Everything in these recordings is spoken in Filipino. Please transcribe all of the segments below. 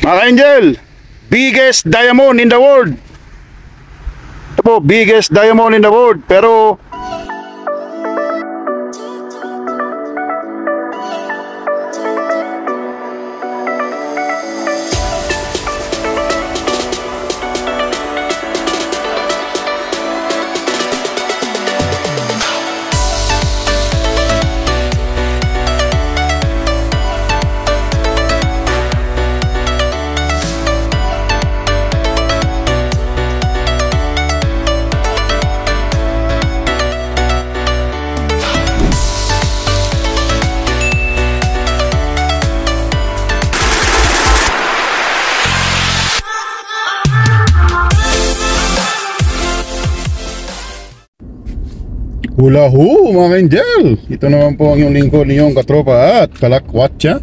Mga ka-angel, biggest diamond in the world. Ito po, biggest diamond in the world. Pero hula ho mga ka-angel, ito naman po ang yung lingkod niyong katropa at kalakwatsa,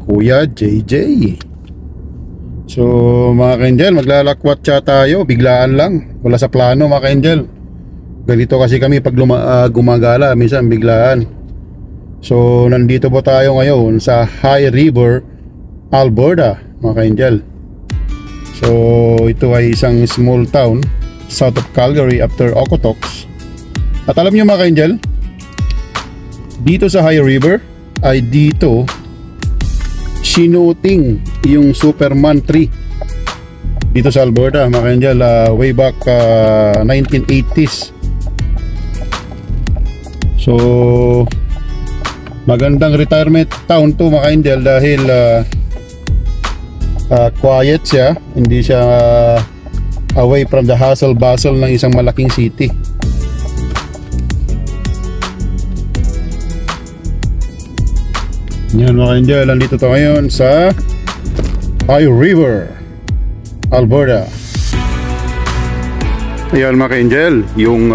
Kuya JJ. So mga ka-angel, maglalakwatsa tayo, biglaan lang, wala sa plano mga ka-angel. Ganito kasi kami pag gumagala, minsan biglaan. So nandito po tayo ngayon sa High River, Alberta mga ka-angel. So ito ay isang small town south of Calgary after Okotoks. At alam nyo mga ka-angel, dito sa High River ay dito sinuting yung Superman 3 dito sa Alberta mga ka-angel, way back 1980s. So magandang retirement town to mga ka-angel dahil quiet siya, hindi siya away from the hustle bustle ng isang malaking city. Yan mga ka-angel, nandito tayo ngayon sa High River, Alberta. Ayan mga ka-angel, yung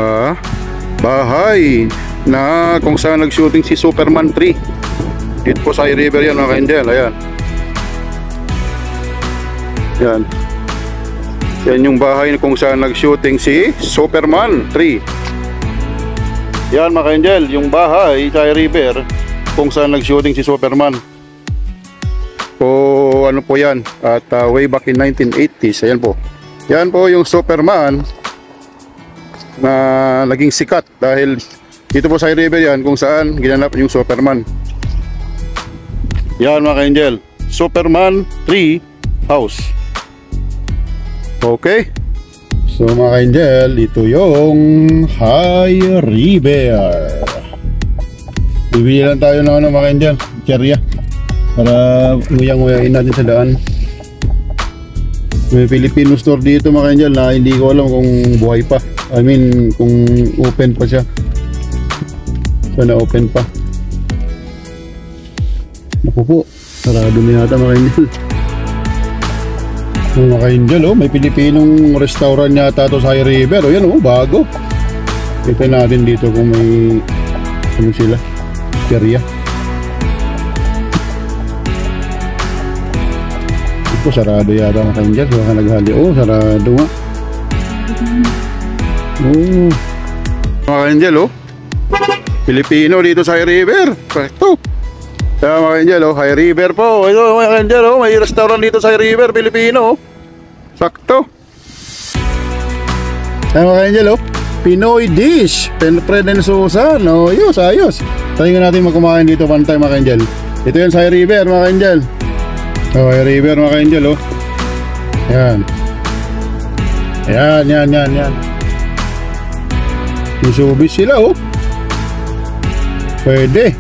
bahay na kung saan nag-shooting si Superman 3 dito po sa High River. Yan mga ka-angel, ayan. Yan. Yan yung bahay na kung saan nag-shooting si Superman 3. Yan mga ka-angel, yung bahay sa High River kung saan nag-shooting si Superman. O ano po yan, at way back in 1980s. Ayan po, yan po yung Superman na naging sikat dahil dito po sa High River yan kung saan ginanap yung Superman. Yan mga ka-angel, Superman 3 house. Okay, so mga ka-angel, ito yung High River. Bibili lang tayo ng ano mga ka-angel, cherya, para nguyang-nguyain natin sa daan. May Filipino store dito mga ka-angel na hindi ko alam kung buhay pa. I mean kung open pa siya. Sana open pa. Naku po, sarado na yata mga ka-angel. Mga ka-angel, oh, may Pilipinong restaurant yata to sa High River. O yan, oh, bago. Kita natin dito kung may ano sila, cherya. Ito sarado yata mga ka-angel, baka naghali. Oh, sarado nga. Oh, mga ka-angel, oh, Pilipino dito sa High River. Ito, kaya mga ka-angel, oh, High River po. Ito mga ka-angel, oh, may restaurant dito sa High River, Pilipino, oh. Sakto. Kaya mga ka-angel, oh, Pinoy dish, Fred and Susan. Oh, ayos, ayos. Tayo natin magkumain dito one time mga ka-angel. Ito yan sa High River mga ka-angel. Oh, High River mga ka-angel, oh. Yan. Yan, yan, yan, yan. Susubis sila, oh. Pwede.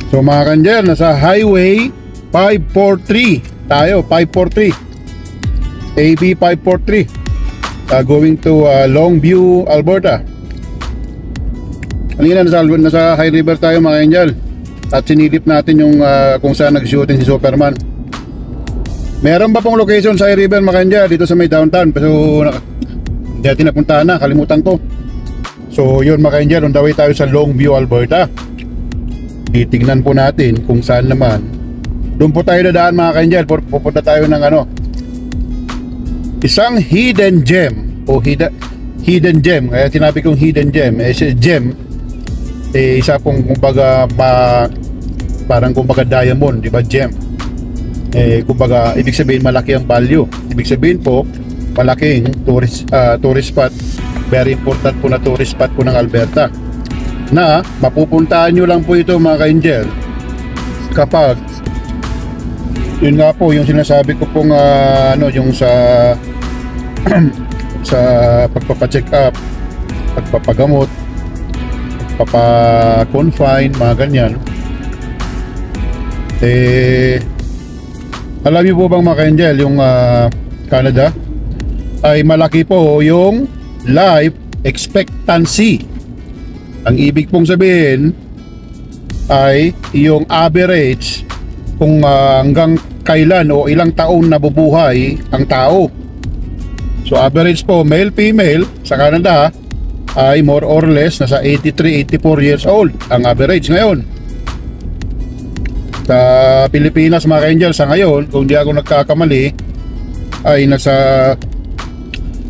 So mga ka-angel, nasa Highway 543 tayo, 543 AB 543, going to Longview, Alberta. Kanina nasa High River tayo mga ka-angel, at sinilip natin yung kung saan nag-shooting si Superman. Meron ba pong location sa High River mga ka-angel dito sa may downtown? Pero hindi natin napuntahan na, kalimutan ko. So yun mga ka-angel, on the way tayo sa Longview, Alberta. Titignan po natin kung saan naman. Doon po tayo dadaan mga ka-angel. Pupunta tayo ng ano, isang hidden gem o hidden gem. Kaya sinabi kong hidden gem. Gem isa pong kumbaga parang kumbaga diamond, di ba? Gem. kumbaga ibig sabihin malaki ang value. Ibig sabihin po malaking tourist spot, very important po na tourist spot po ng Alberta, na mapupuntahan nyo lang po ito mga ka-angel kapag yun nga po yung sinasabi ko pong yung sa sa pagpapacheck up, pagpapagamot, pagpapa-confine, mga ganyan. Alam niyo po bang mga ka-angel, yung Canada ay malaki po yung life expectancy. Ang ibig pong sabihin ay yung average kung hanggang kailan o ilang taon nabubuhay ang tao. So average po male female sa Canada ay more or less nasa 83-84 years old ang average ngayon. Sa Pilipinas mga ka-angel sa ngayon, kung di ako nagkakamali, ay nasa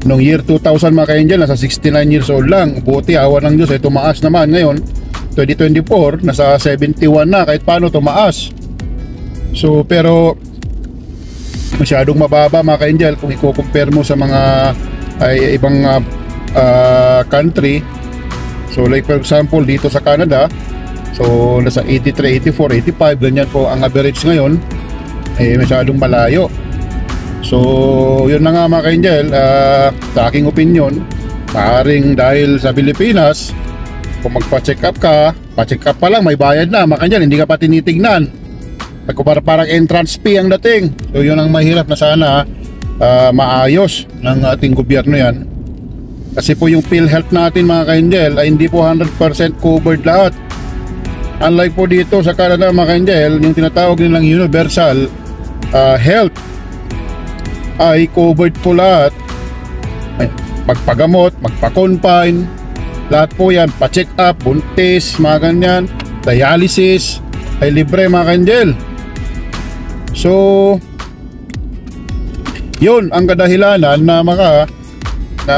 nung year 2000 mga ka-angel nasa 69 years old lang. Buti awa ng Diyos ay tumaas naman ngayon 2024 nasa 71 na, kahit paano tumaas. So pero masyadong mababa mga ka-angel kung i-compare mo sa mga ibang country. So like for example dito sa Canada, so nasa 83, 84, 85 ganyan po ang average ngayon. Masyadong malayo. So yun na nga mga ka-angel, sa aking opinion, maaaring dahil sa Pilipinas, kung magpa-check up ka, pa-check up pa lang may bayad na mga ka-angel, hindi ka pa tinitignan. Parang entrance fee ang dating. So yun ang mahirap na sana maayos ng ating gobyerno yan. Kasi po yung PhilHealth natin mga ka-angel ay hindi po 100% covered lahat. Unlike po dito sa Canada mga ka-angel, yung tinatawag nilang universal health ay covered po lahat. Magpagamot, magpa-confine, lahat po yan, pa-check up, buntis, mga ganyan, dialysis ay libre mga ka-angel. So yun ang kadahilanan na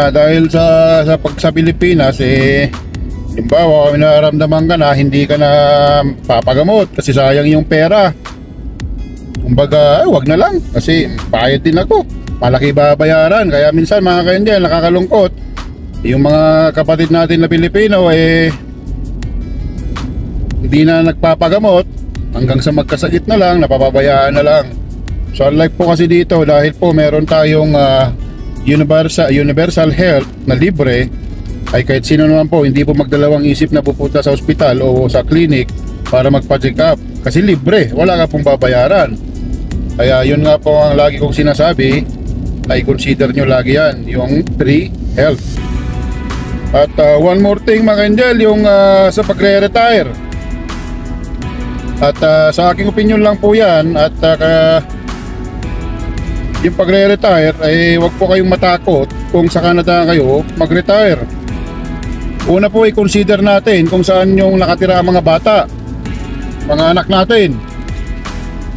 dahil sa Pilipinas halimbawa kami nararamdaman ka na hindi ka na papagamot kasi sayang yung pera. Kumbaga, wag na lang kasi bayad din ako. Malaki babayaran. Kaya minsan mga ka-angel, nakakalungkot. Yung mga kapatid natin na Pilipino hindi na nagpapagamot hanggang sa magkasakit na lang, napapabayaan na lang. So unlike po kasi dito, dahil po meron tayong universal health na libre, ay kahit sino naman po hindi po magdalawang isip na pupunta sa ospital o sa clinic para magpa-check up kasi libre, wala ka pong babayaran. Kaya yun nga po ang lagi kong sinasabi, ay consider nyo lagi yan, yung free health. At one more thing mga ka-angel, yung sa pagre-retire. At sa aking opinion lang po yan, at yung pagre-retire ay wag po kayong matakot kung sa Canada kayo mag-retire. Una po i-consider natin kung saan yung nakatira ang mga bata, mga anak natin.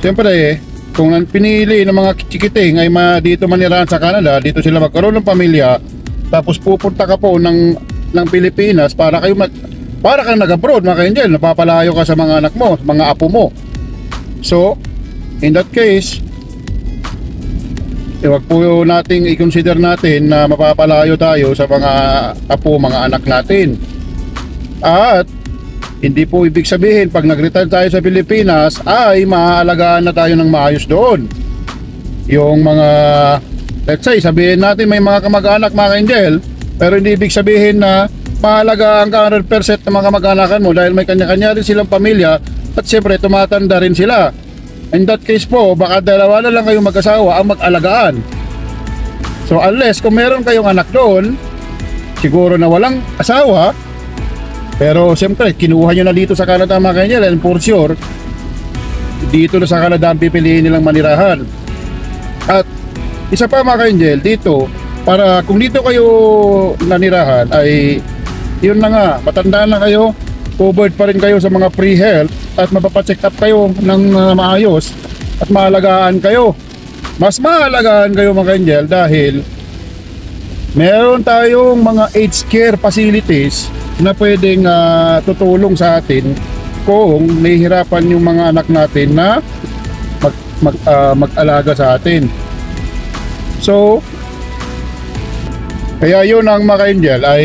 Siyempre kung pinili ng mga chikiting ay dito manirahan sa Canada, dito sila magkaroon ng pamilya, tapos pupunta ka po ng Pilipinas para ka nag-abroad mga ka-angel, napapalayo ka sa mga anak mo, mga apo mo. So in that case, wag po nating i-consider natin na mapapalayo tayo sa mga apo, mga anak natin. At hindi po ibig sabihin pag nag-retire tayo sa Pilipinas ay maaalagaan na tayo ng maayos doon. Yung mga, let's say, sabihin natin may mga kamag-anak mga ka-angel, pero hindi ibig sabihin na maalagaan ka 100% ng mga kamag-anakan mo dahil may kanya-kanya rin silang pamilya at siyempre tumatanda rin sila. In that case po, baka dalawa na lang kayong mag-asawa ang mag-alagaan. So unless kung meron kayong anak doon, siguro na walang asawa, pero siyempre kinuha nyo na dito sa Canada mga ka-angel, and for sure dito na sa Canada ang pipiliin nilang manirahan. At isa pa mga ka-angel, dito para kung dito kayo nanirahan ay yun na nga, matandaan na kayo, covered pa rin kayo sa mga free health at mapapacheck up kayo ng maayos at maalagaan kayo. Mas maalagaan kayo mga ka-angel dahil meron tayong mga aged care facilities na pwedeng tutulong sa atin kung nahihirapan yung mga anak natin na mag-alaga sa atin. So kaya yun ang mga ka-angel ay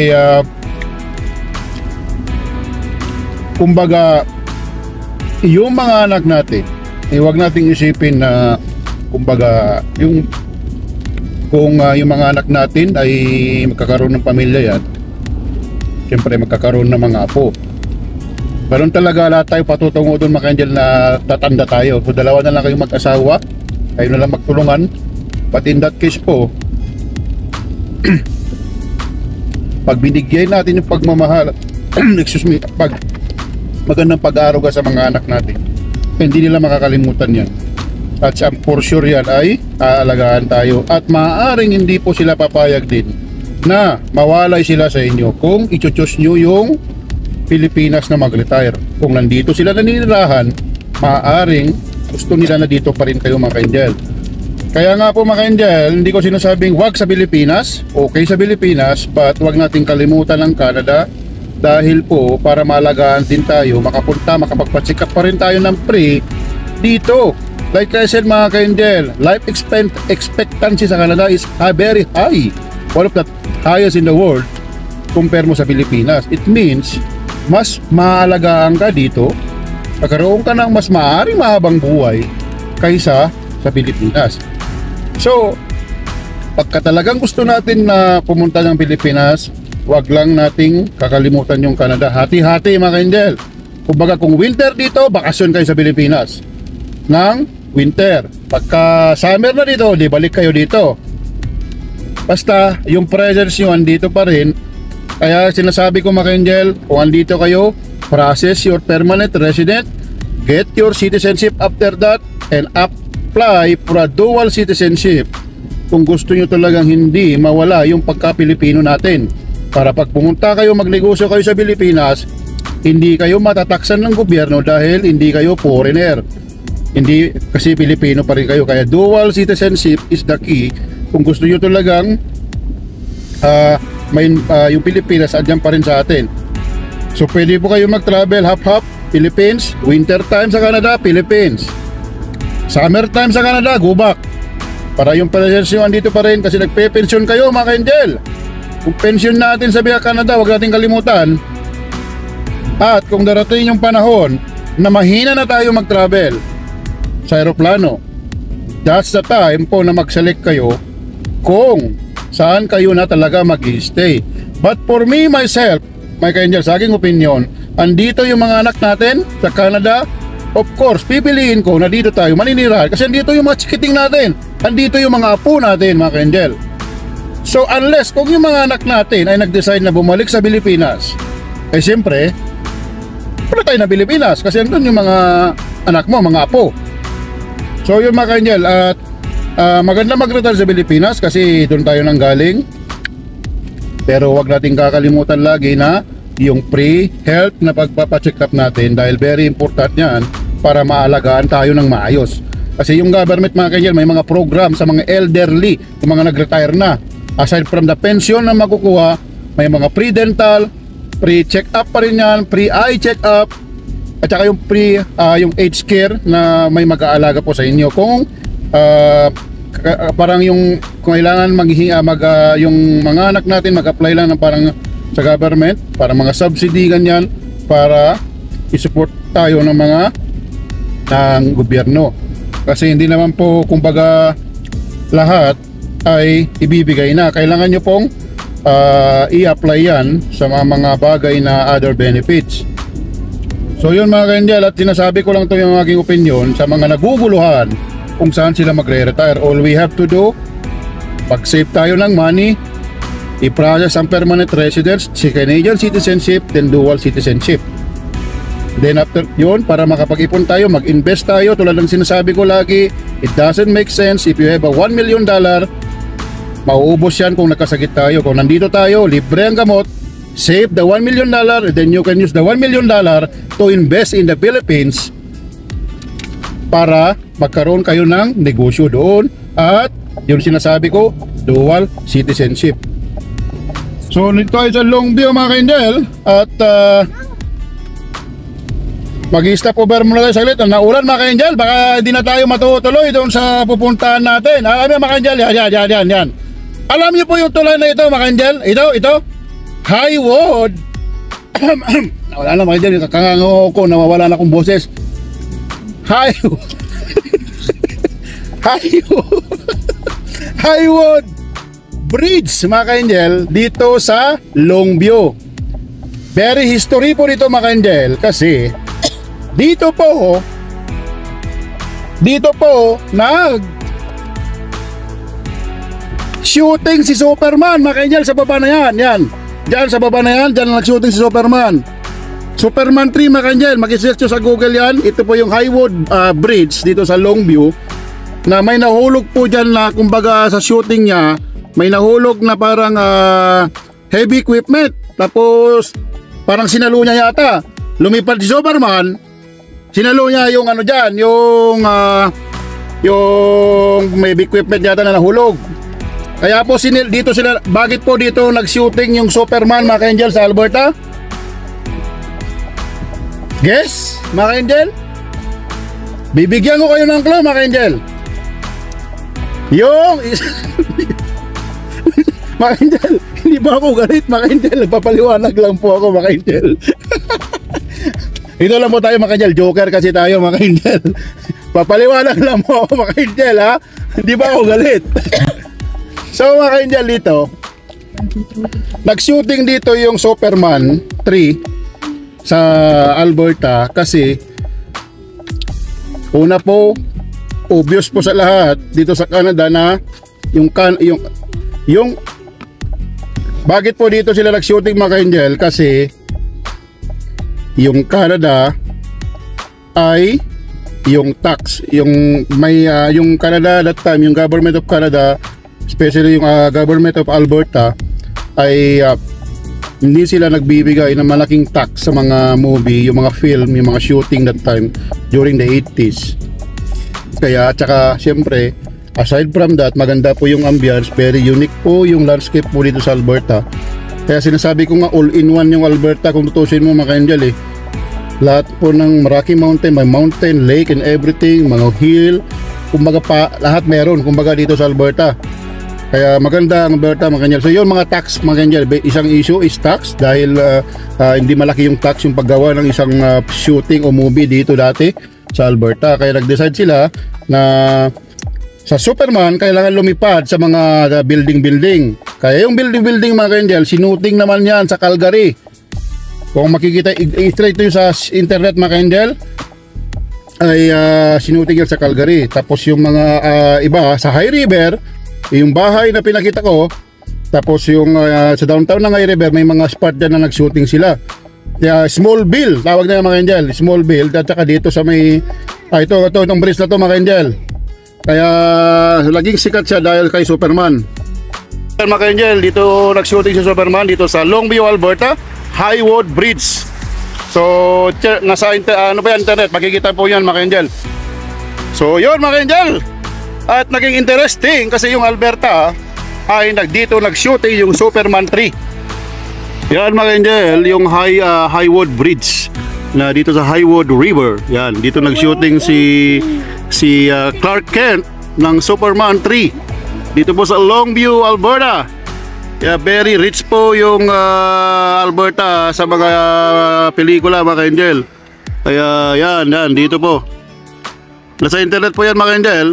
kumbaga yung mga anak natin, huwag nating isipin na kumbaga kung yung mga anak natin ay magkakaroon ng pamilya yan, siyempre magkakaroon ng mga apo. Ganun talaga, lahat tayo patutungo doon mga ka-angel na tatanda tayo. So dalawa na lang kayo mag-asawa, kayo na lang magtulungan. But in that case po, pag binigyan natin yung pagmamahal excuse me, magandang pag-aaruga sa mga anak natin, hindi nila makakalimutan yan. At for sure yan ay aalagaan tayo. At maaaring hindi po sila papayag din na mawalay sila sa inyo kung i-choose nyo yung Pilipinas na mag-retire. Kung nandito sila naninirahan, maaaring gusto nila na dito pa rin kayo mga ka-angel. Kaya nga po mga ka-angel, hindi ko sinasabing wag sa Pilipinas, okay sa Pilipinas, but wag nating kalimutan ang Canada dahil po para maalagaan din tayo, makapunta, makapagpa-check up pa rin tayo ng free dito. Like I said mga ka-angel, life expectancy sa Canada is very high, one of the highest in the world compare mo sa Pilipinas. It means mas maalagaan ka dito, magkaroon ka ng mas maaaring mahabang buhay kaysa sa Pilipinas. So, pagka talagang gusto natin na pumunta ng Pilipinas, wag lang nating kakalimutan yung Canada. Hati-hati mga ka-angel. Kumbaga kung winter dito, bakasyon kayo sa Pilipinas ng winter. Pagka summer na dito, di balik kayo dito. Basta yung presence nyo andito pa rin. Kaya sinasabi ko mga ka-angel, kung andito kayo, process your permanent resident, get your citizenship after that, and apply for a dual citizenship kung gusto nyo talagang hindi mawala yung pagka-Pilipino natin. Para pag pumunta kayo, magnegosyo kayo sa Pilipinas, hindi kayo matataksan ng gobyerno dahil hindi kayo foreigner. Hindi, kasi Pilipino pa rin kayo. Kaya dual citizenship is the key kung gusto nyo talagang yung Pilipinas andyan pa rin sa atin. So pwede po kayo mag-travel hop-hop, Philippines, winter time sa Canada, Philippines, summer time sa Canada, go back. Para yung pensyon dito pa rin kasi nagpe-pensyon kayo mga ka-angel. Kung pensyon natin sa Canada, huwag natin kalimutan. At kung darating yung panahon na mahina na tayo mag-travel sa aeroplano, that's the time po na mag-select kayo kung saan kayo na talaga mag-stay. But for me, myself, my ka-angel, sa aking opinion, andito yung mga anak natin sa Canada. Of course, pipiliin ko na dito tayo maninirahan kasi andito yung mga chikiting natin, andito yung mga apo natin mga ka-angel. So unless kung yung mga anak natin ay nag-decide na bumalik sa Pilipinas, eh siyempre wala tayo na Pilipinas kasi andun yung mga anak mo, mga apo. So yun mga ka-angel, at maganda mag-retire sa Pilipinas kasi doon tayo nang galing. Pero wag nating kakalimutan lagi na yung free health na pagpapacheck up natin dahil very important yan para maalagaan tayo ng maayos. Kasi yung government mga ka-angel, may mga program sa mga elderly, yung mga nag-retire na. Aside from the pension na makukuha, may mga free dental, free check up pa rin yan, free eye check up, at saka yung free yung age care na may mag-aalaga po sa inyo. Kung parang yung kailangan yung mga anak natin mag-apply lang ng parang sa government para mga subsidy ganyan para i-support tayo ng mga ng gobyerno. Kasi hindi naman po kumbaga lahat ay ibibigay na. Kailangan nyo pong i-apply yan sa mga bagay na other benefits. So yun mga ka-angel, at sinasabi ko lang ito yung aking opinion sa mga naguguluhan kung saan sila magre-retire. All we have to do, pag-save tayo ng money, i-process ang permanent residence, si Canadian citizenship, then dual citizenship. Then after yun, para makapag-ipon tayo, mag-invest tayo. Tulad ng sinasabi ko lagi, it doesn't make sense if you have a $1 million, mauubos yan kung nakasakit tayo. Kung nandito tayo, libre ang gamot, save the $1 million, then you can use the $1 million to invest in the Philippines para magkaroon kayo ng negosyo doon. At yung sinasabi ko, dual citizenship. So nito ay sa long view mga ka-angel. At Mag-stop over muna tayo saglit. Naulan mga ka-angel, baka hindi na tayo matutuloy doon sa pupuntahan natin. Alam niyo mga ka-angel, yan. Alam niyo po yung tulay na ito mga ka-angel? Ito. Highwood. Wala na mga ka-angel, kakangango ko, nawawala na akong boses. Highwood Bridge mga ka-angel dito sa Longview. Very history po dito mga ka-angel kasi dito po nag shooting si Superman mga ka-angel sa baba na yan. Diyan sa baba na yan, diyan nag-shooting si Superman 3 mga ka-angel. Mag-search sa Google yan. Ito po yung Highwood Bridge dito sa Longview na may nahulog po dyan na kumbaga sa shooting niya may nahulog na parang heavy equipment. Tapos parang sinalo niya yata. Lumipad si Superman. Sinalo niya yung ano dyan, yung may equipment yata na nahulog. Kaya po dito sila, bakit po dito nag-shooting yung Superman mga ka-angel sa Alberta? Guess, mga ka-angel? Bibigyan ko kayo ng clue mga ka-angel. Yung mga ka-angel, hindi ba ako galit mga ka-angel? Nagpapaliwanag lang po ako mga ka-angel. Ito lang po tayo mga ka-angel, joker kasi tayo mga ka-angel. Papaliwanag lang po ako mga ka-angel ha. Hindi ba ako galit? So mga ka-angel dito, nag-shooting dito yung Superman 3 sa Alberta kasi una po, obvious po sa lahat dito sa Canada na yung bakit po dito sila nag-shooting mga ka-angel kasi yung Canada ay yung tax, yung Canada that time, yung government of Canada, especially yung government of Alberta ay hindi sila nagbibigay ng malaking tax sa mga movie, yung mga film, yung mga shooting that time during the 80s. Kaya tsaka syempre aside from that, maganda po yung ambience, very unique po yung landscape po dito sa Alberta. Kaya sinasabi ko nga all-in-one yung Alberta kung tutusin mo mga ka-angel eh. Lahat po ng Rocky Mountain, may mountain, lake and everything, mga hill, kumbaga pa, lahat meron kumbaga dito sa Alberta. Kaya maganda ang Alberta mga ka-angel. So yun mga tax mga ka-angel, isang issue is tax dahil hindi malaki yung tax yung paggawa ng isang shooting o movie dito dati sa Alberta. Kaya nag-decide sila na sa Superman kailangan lumipad sa mga building. Kaya yung building mga ka-angel, sinuting naman yan sa Calgary. Kung makikita straight to sa internet mga ka-angel, ay sinuting yan sa Calgary. Tapos yung mga iba sa High River, yung bahay na pinakita ko, tapos yung sa downtown ng High River may mga spot dyan na nag-shooting sila. Kaya Smallville, tawag na yung mga ka-angel, Smallville. At saka dito sa may itong bridge na to mga ka-angel. Kaya laging sikat siya dahil kay Superman. Mga ka-angel, dito nag-shooting si Superman dito sa Longview, Alberta, Highwood Bridge. So nasa internet, makikita po yan mga ka-angel. So yun mga ka-angel. At naging interesting kasi yung Alberta ay dito nag-shooting yung Superman 3. Yan mga ka-angel, yung Highwood Bridge na dito sa Highwood River. Yan, dito nag-shooting si Clark Kent ng Superman 3 dito po sa Longview, Alberta. Kaya very rich po yung Alberta sa mga pelikula mga ka-angel. Kaya yan dito po nasa internet po yan mga ka-angel.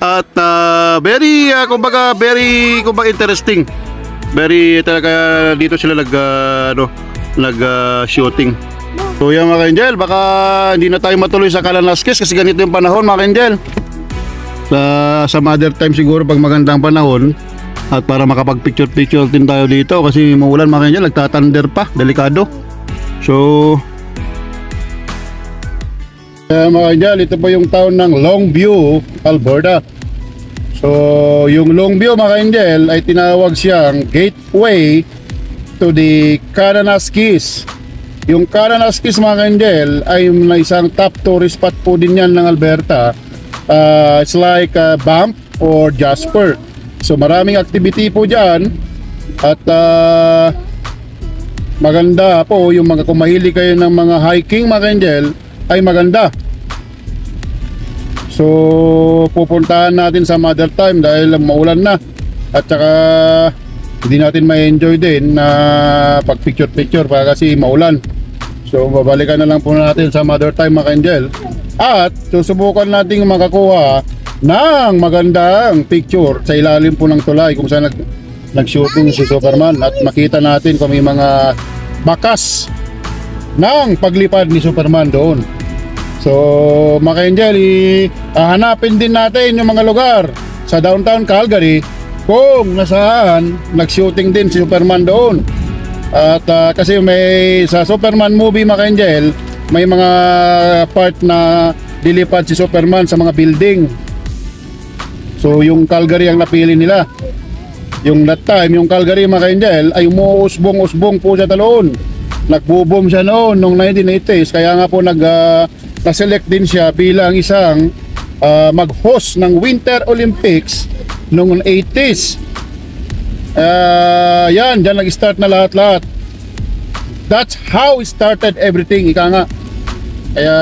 At very kumbaga interesting. Very talaga dito sila nag-shooting. So yan mga ka-angel, baka hindi na tayo matuloy sa Kananaskis kasi ganito yung panahon mga ka-angel. Sa other time siguro pag magandang panahon at para makapag-picture din tayo dito kasi maulan mga ka-angel, nagtatander pa, delikado. So mga ka-angel, ito po yung town ng Longview, Alberta. So yung Longview mga ka-angel ay tinawag siyang gateway to the Kananaskis. Yung Kananaskis mga ka-angel ay isang top tourist spot po din yan ng Alberta. It's like Banff or Jasper. So maraming activity po dyan. At maganda po yung kung mahilig kayo ng mga hiking mga ka-angel, ay maganda. So pupuntahan natin sa Mother Time dahil maulan na, at saka hindi natin ma-enjoy din na pag picture pa kasi maulan. So babalikan na lang po natin sa Mother Time, mga ka-angel, at susubukan natin makakuha ng magandang picture sa ilalim po ng tulay kung saan nag-shooting si Superman, at makita natin kung may mga bakas ng paglipad ni Superman doon. So mga ka-angel, hanapin din natin yung mga lugar sa downtown Calgary kung nasaan nag-shooting din si Superman doon. At kasi may sa Superman movie, mga ka-angel, may mga part na dilipad si Superman sa mga building. So yung Calgary ang napili nila. Yung that time, yung Calgary, mga ka-angel, ay umuusbong-usbong po siya taloon. Nagbo-boom siya noon noong 1980s, kaya nga po na-select din siya bilang isang mag-host ng Winter Olympics noong 80s. Yan, dyan nag-start na lahat-lahat. That's how it started everything, ika nga. Kaya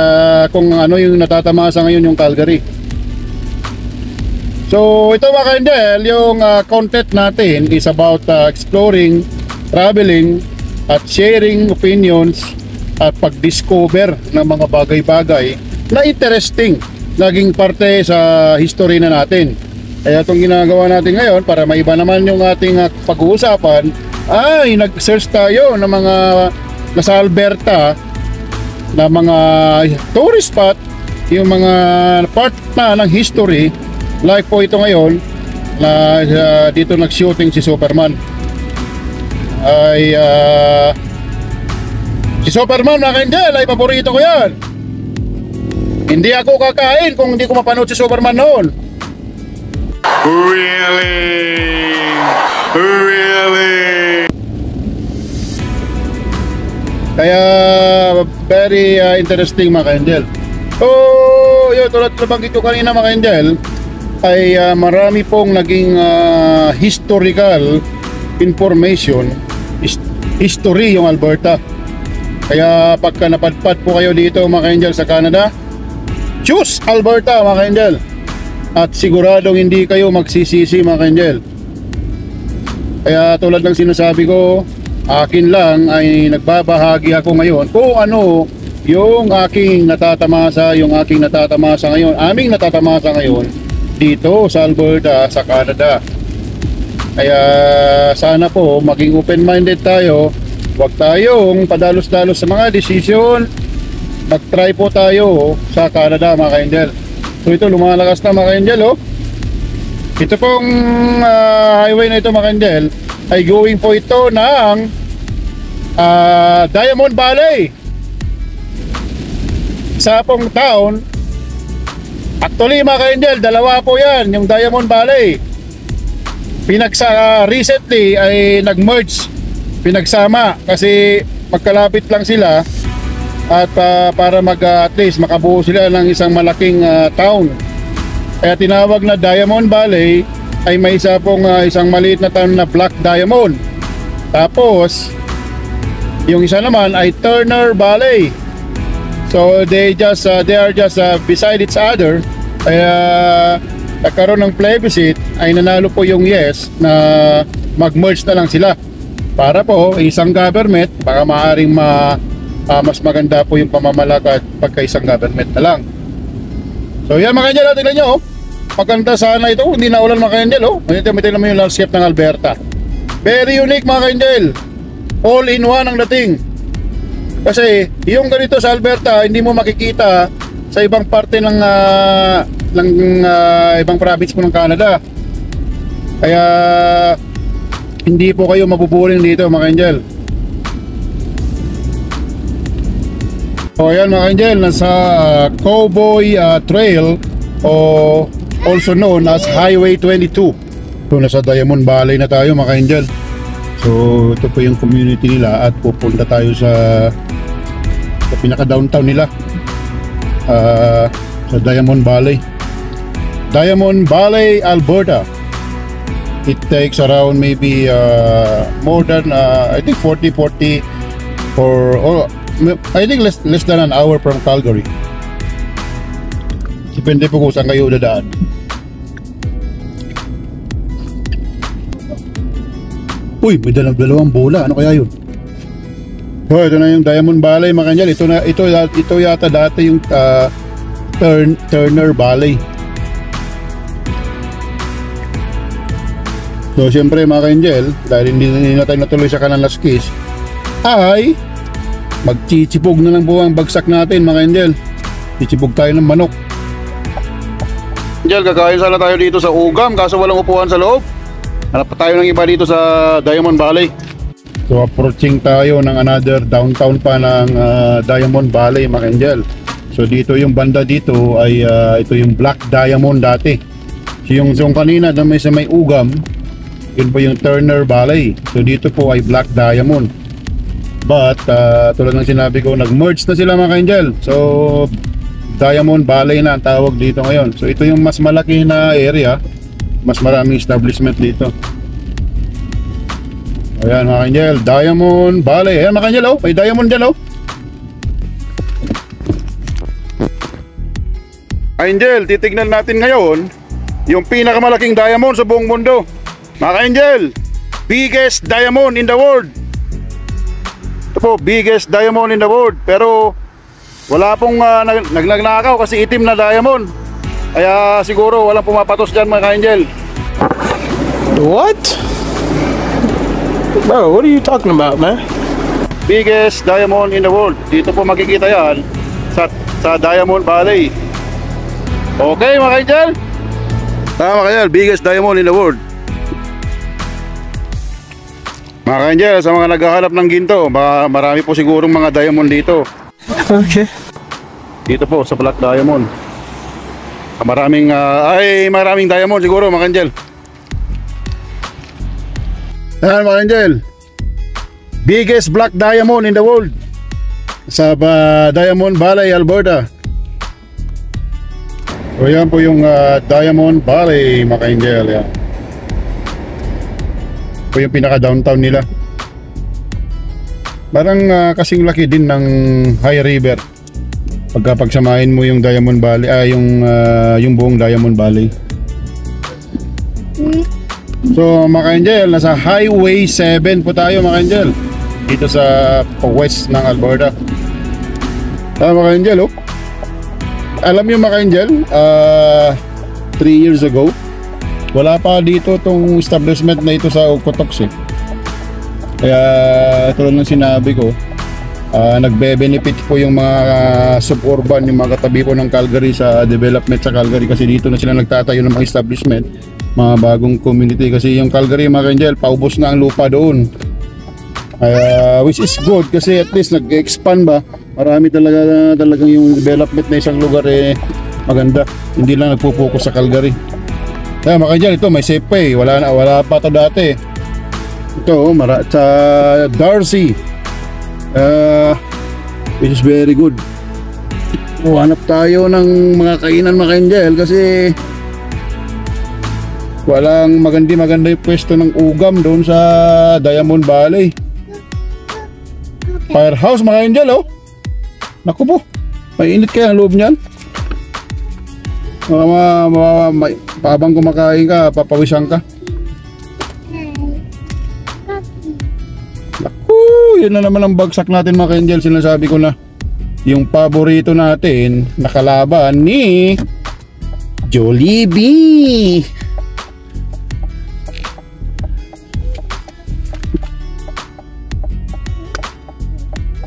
kung ano yung natatamasa ngayon yung Calgary. So ito, mga ka-angel, yung content natin is about exploring, traveling, at sharing opinions at pag-discover ng mga bagay-bagay na interesting, naging parte sa history na natin. Kaya itong ginagawa natin ngayon, para maiba naman yung ating pag-uusapan, ay nag-search tayo ng mga nasa Alberta na mga tourist spot, yung mga part na ng history, like po ito ngayon na dito nag-shooting si Superman. Ay si Superman, mga ka-angel, ay paborito ko yan. Hindi ako kakain kung hindi ko mapanood si Superman noon. Really? Kaya very interesting, mga ka-angel. So yun, tulad na banggit ko kanina, mga ka-angel, ay marami pong naging historical information, history yung Alberta. Kaya pagka napadpad po kayo dito, mga ka-angel, sa Canada, choose Alberta, mga ka-angel, at siguradong hindi kayo magsisisi, mga ka-angel. Kaya tulad ng sinasabi ko, akin lang ay nagbabahagi ako ngayon kung ano yung aking natatamasa, aming natatamasa ngayon dito sa Alberta, sa Canada. Kaya sana po maging open-minded tayo. Huwag tayong padalos-dalos sa mga decision. Mag-try po tayo sa Canada, mga ka-angel. So ito, lumalakas na, mga ka-angel, oh. Ito pong highway na ito, mga ka-angel, ay going po ito ng Diamond Valley. Sa pong town, actually, mga ka-angel, dalawa po yan, yung Diamond Valley. Recently ay nag-merge, pinagsama kasi magkalapit lang sila, at para at least makabuo sila ng isang malaking town. Kaya tinawag na Diamond Valley. Ay may isa pong isang maliit na town na Black Diamond. Tapos yung isa naman ay Turner Valley. So they are just beside each other. Kaya nagkaroon ng plebiscite, ay nanalo po yung yes na mag-merge na lang sila para po isang government. Baka maaaring mas maganda po yung pamamalakad pagka isang government na lang. So yan, mga ka-angel, tingnan nyo, oh. Maganda sana ito, hindi na ulan, mga ka-angel, oh. Tingnan mo yung landscape ng Alberta. Very unique, mga ka-angel. All in one ang dating. Kasi yung ganito sa Alberta, hindi mo makikita sa ibang parte ng ibang province po ng Canada. Kaya hindi po kayo mabuburing dito, mga ka-angel. So ayan, mga ka-angel, nasa Cowboy Trail, o also known as Highway 22. So nasa Diamond Valley na tayo, mga ka-angel. So ito po yung community nila, at pupunta tayo sa pinaka-downtown nila, sa Diamond Valley, Alberta. It takes around maybe more than I think 40 or I think less than an hour from Calgary. Depende po kung saan kayo dadaan. Uy, may dalawang bola. Ano kaya yun? Oh, ito na yung Diamond Valley, mga kanjel. Ito yata dati yung Turner Valley. So, siyempre mga kanjel, dahil hindi na tayo natuloy sa Canal Las Quays, ay magchichipog na lang po ang bagsak natin, mga kanjel. Chichipog tayo ng manok. Kanjel, kakain sana tayo dito sa Ugam, kaso walang upuan sa loob. Hanap pa tayo ng iba dito sa Diamond Valley. So approaching tayo ng another downtown pa ng Diamond Valley, mga kanjel. So dito yung banda dito ay ito yung Black Diamond dati. So yung kanina na may sa may Ugam, yun po yung Turner Valley. So dito po ay Black Diamond. But tulad ng sinabi ko, nag-merge na sila, mga kanjel. So Diamond Valley na ang tawag dito ngayon. So ito yung mas malaki na area, mas maraming establishment dito. Ayan mga kanjel, Diamond Valley. Ayan mga kanjel, oh, may diamond dyan, oh. Kanjel, titignan natin ngayon yung pinakamalaking diamond sa buong mundo. Mga kanjel, biggest diamond in the world. Ito po, biggest diamond in the world. Pero wala pong nagnakaw kasi itim na diamond. Kaya siguro walang pumapatos dyan, mga kanjel. What? Bro, what are you talking about, man? Biggest diamond in the world. Dito po makikita yan sa Diamond Valley. Okay mga kanjel? Tama kanjel, biggest diamond in the world. Mga kanjel, sa mga naghahanap ng ginto, marami po sigurong mga diamond dito. Okay. Dito po sa Black Diamond. Maraming diamond siguro, mga kanjel. Ayan mga kanjel, biggest black diamond in the world sa Diamond Valley, Alberta. So yan po yung Diamond Valley, mga kanjel. Yan po yung pinaka downtown nila. Parang kasing laki din ng High River pagka pagsamahin mo yung Diamond Valley, yung buong Diamond Valley. So mga kanjel, nasa Highway 7 po tayo, mga kanjel, dito sa west ng Alberta. Mga kanjel, oh, alam nyo mga kanjel, 3 years ago wala pa dito tong establishment na ito sa Okotoks, eh. Kaya tulad ng sinabi ko, nagbe-benefit po yung mga suburban, yung mga katabi po ng Calgary sa development sa Calgary, kasi dito na sila nagtatayo ng mga establishment, mga bagong community. Kasi yung Calgary, mga kanjel, paubos na ang lupa doon, which is good kasi at least nag-expand ba, marami talagang yung development na isang lugar, maganda, hindi lang nagpo-focus sa Calgary. Kaya mga kanjel, ito may safe pay, wala pa to dati. Ito sa Darcy, which is very good. Hanap tayo ng mga kainan, mga kanjel, kasi walang maganda yung pwesto ng ugam doon sa Diamond Valley. Firehouse, mga kanjel, oh. Naku po, may init kaya ang loob niyan. Habang kumakain ka, papawisan ka. Naku, yun na naman ang bagsak natin, mga kanjel. Sinasabi ko na yung paborito natin nakalaban ni Jollibee.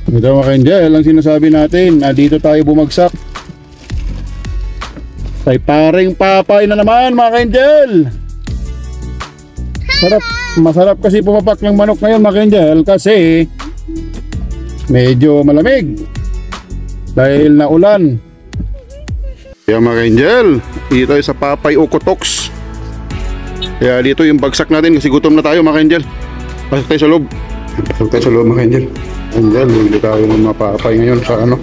Ito mga kanjel, ang sinasabi natin na dito tayo bumagsak kay paring Papay na naman, mga kanjel. Masarap kasi pumapak ng manok ngayon, mga kanjel, kasi medyo malamig dahil naulan. Kaya mga kanjel, dito tayo sa Papay Okotoks. Kaya dito yung bagsak natin kasi gutom na tayo, mga kanjel. Pasok tayo sa loob. Pasok tayo sa loob, mga kanjel. Kanjel, hindi tayo ng mapapay ngayon sa ano.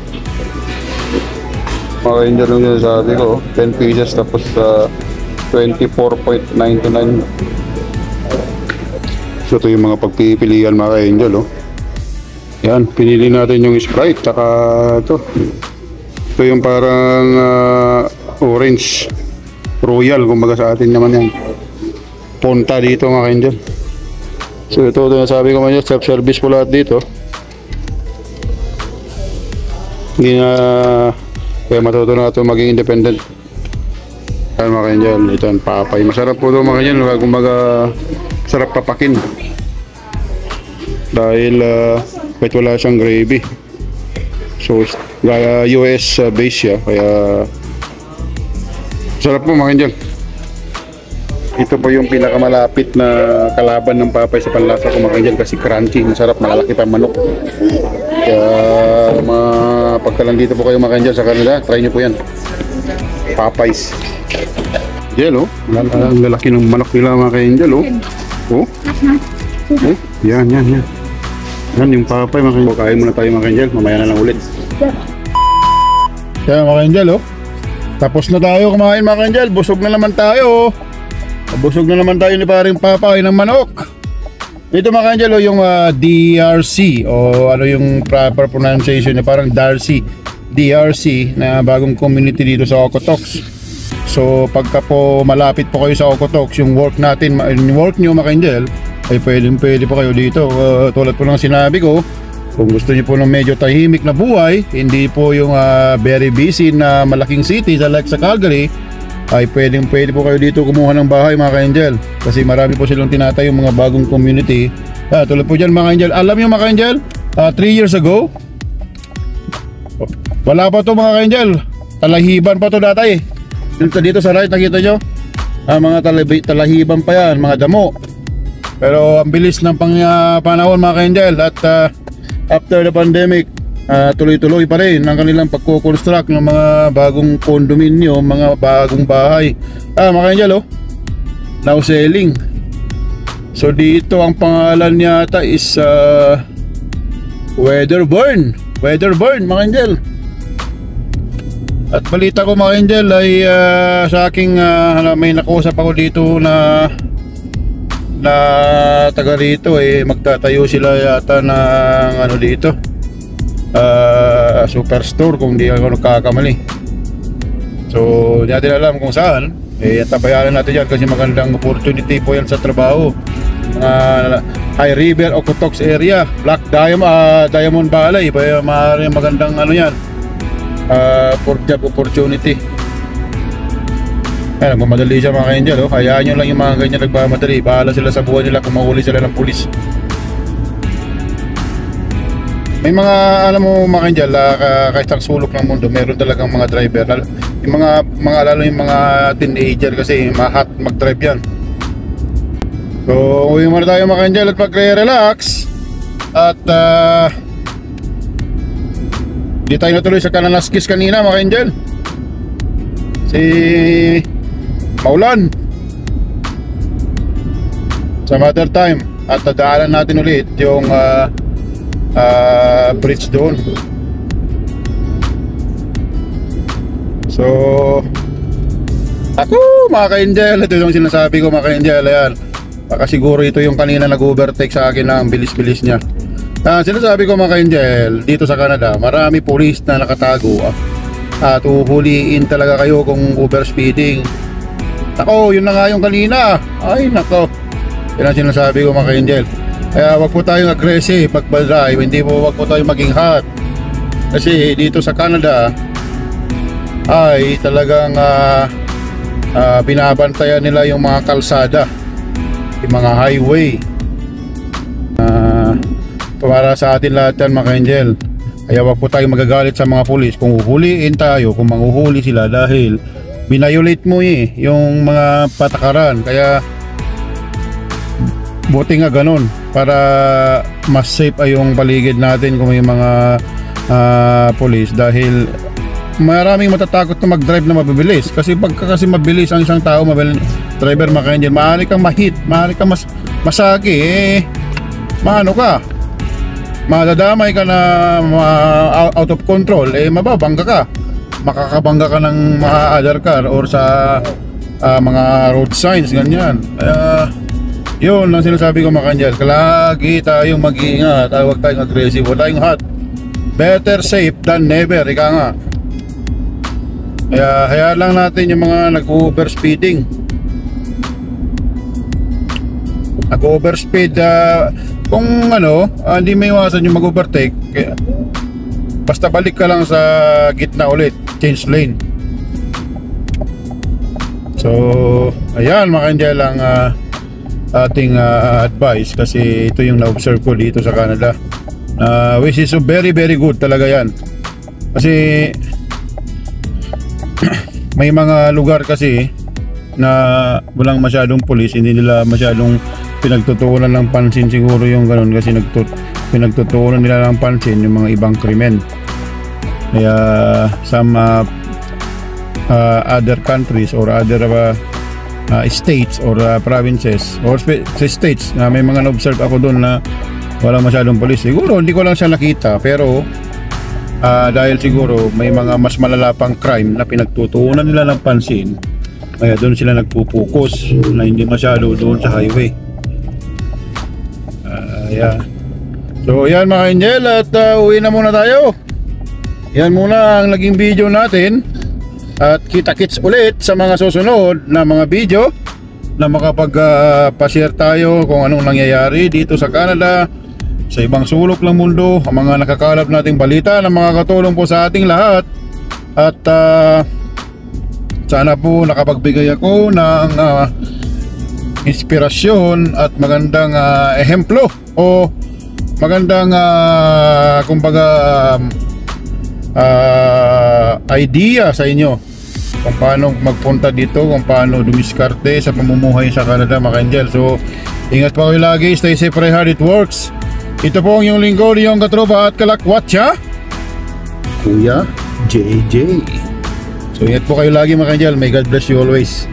Mga kanjel, yung sinasabi ko, 10 pieces tapos 24.99. So ito yung mga pagpipilian, mga kanjel, oh. Yan, pinili natin yung Sprite. Taka ito. Ito yung parang orange. Royal, kumbaga sa atin naman yan. Punta dito mga ka-angel. So ito sabi ko man, self-service po lahat dito. Hindi na kaya matuto na ito maging independent. Ayan mga ka-angel, ito ang papay. Masarap po ito mga ka-angel, kumbaga sarap papakin. Dahil kahit wala siyang gravy. So US base siya, kaya sarap po mga ka-angel. Ito po yung pinakamalapit na kalaban ng papay sa panlasa ko mga ka-angel, kasi crunchy, masarap, malalaki pa manok. Kaya pagkalan dito po kayo mga ka-angel sa Canada, try nyo po yan. Popeyes. Angel, oh. Ang lalaki ng manok nila mga ka-angel, oh. Oh. Oh. Yan. Yan yung papay mga ka-angel. Kain muna tayo mga ka-angel, mamaya na lang ulit. Kaya mga ka-angel, oh. Tapos na tayo kumain mga ka-angel, busog na naman tayo, oh. Busog na naman tayo ni paring papay ng manok. Ito mga ka-angel, oh, yung DRC o ano yung proper pronunciation niya, parang Darcy. DRC na bagong community dito sa Okotoks. So pagka po malapit po kayo sa Okotoks, yung work natin, yung work nyo mga ka-angel, ay pwede po kayo dito. Tulad po ng sinabi ko, kung gusto niyo po ng medyo tahimik na buhay, hindi po yung very busy na malaking city like sa Calgary, ay pwede po kayo dito kumuha ng bahay mga ka-angel, kasi marami po silang tinatayo mga bagong community. Tulad po dyan mga ka-angel, alam nyo mga ka-angel, 3 years ago wala pa to mga ka-angel, talahiban pa to dati. Dito sa right nakita nyo, mga talahiban pa yan, mga damo. Pero ang bilis ng panahon mga ka-angel, at after the pandemic, tuloy-tuloy pa rin ang kanilang pagko-construct ng mga bagong condominium, mga bagong bahay. Mga ka-angel, oh, now selling. So dito ang pangalan yata is Weatherburn mga ka-angel. At balita ko mga ka-angel ay sa aking may nakusap ako dito na taga rito, magtatayo sila yata ng ano dito, superstore kung di ako nagkakamali. So hindi natin alam kung saan, tabayaran natin yan kasi magandang opportunity po yan sa trabaho. High River, Okotoks area, Black Diamond Valley, maaaring magandang ano yan, for job opportunity. Nagmamadali siya mga ka-angel, oh. Hayaan nyo lang yung mga ganyan nagmamadali, bahala sila sa buhay nila kung mahuli sila ng pulis. May mga, alam mo mga ka-angel, kahit ang sulok ng mundo, meron talagang mga driver, yung mga lalo yung mga teenager, kasi mahat mag-drive yan. So uwi muna tayo mga ka-angel at magre-relax. At hindi tayo natuloy sa Kananaskis kanina mga ka-angel, si maulan sa Mother Time. At dadaanan natin ulit yung bridge doon. So ako mga ka-angel, ito yung sinasabi ko mga ka-angel. Ayan, baka siguro ito yung kanina nag-overtake sa akin na ang bilis-bilis niya. Sinasabi ko mga ka-angel, dito sa Canada marami police na nakatago, at uhuliin talaga kayo kung overspeeding. Nako, yun na nga yung kanina. Ay nako, yan ang sinasabi ko mga ka-angel. Kaya wag po tayong aggressive pag-drive, wag po tayong maging hot. Kasi dito sa Canada ay talagang binabantayan nila yung mga kalsada, yung mga highway, para sa atin lahat yan mga ka-angel. Kaya wag po tayong magagalit sa mga pulis kung uhuliin tayo, kung manghuhuli sila, dahil binayolate mo yung mga patakaran. Kaya buti nga ganun, para mas safe ay yung paligid natin kung may mga pulis, dahil maraming matatakot na mag-drive na mabibilis. Kasi pagka kasi mabilis ang isang tao, driver mga ka-angel, maaari kang ma-hit, maaari kang masagi, maano ka, madadamay ka na, out of control, mababangga ka, makakabangga ka ng mga other car or sa mga road signs, ganyan. Kaya Yun ang sinasabi ko mga kanjal. Lagi tayong mag-iingat. Huwag tayong aggressive. Huwag tayong hot. Better safe than never. Ika nga. Kaya lang natin yung mga nag-overspeeding. Nag-overspeed. Kung ano, hindi may iwasan yung mag-overtake. Basta balik ka lang sa gitna ulit. Change lane. So, ayan mga kanjal ang ating advice, kasi ito yung na-observe ko dito sa Canada, which is very very good talaga yan. Kasi may mga lugar kasi na walang masyadong pulis, hindi nila masyadong pinagtutuunan ng pansin siguro yung ganun, kasi pinagtutuunan nila ng pansin yung mga ibang krimen. Kaya some other countries or other states or provinces or states na may mga na-observe ako doon na walang masyadong polis. Siguro hindi ko lang siya nakita, pero dahil siguro may mga mas malalapang crime na pinagtutuunan nila ng pansin, kaya doon sila nagpupokus na hindi masyado doon sa highway. Yeah. So yan mga angel, at uwi na muna tayo. Yan muna ang naging video natin. At kita-kits ulit sa mga susunod na mga video na makapag-share tayo kung anong nangyayari dito sa Canada, sa ibang sulok ng mundo, ang mga nakakalap nating balita na makakatulong po sa ating lahat. At sana po nakapagbigay ako ng inspirasyon at magandang ehemplo o magandang kumbaga idea sa inyo kung paano magpunta dito, kung paano dumiskarte sa pamumuhay sa Canada mga angel. So ingat pa kayo lagi, stay safe, pray hard, it works. Ito po ang inyong lingkod, iyong katropa at kalakwatsa, Kuya JJ. So ingat po kayo lagi mga angel, may God bless you always.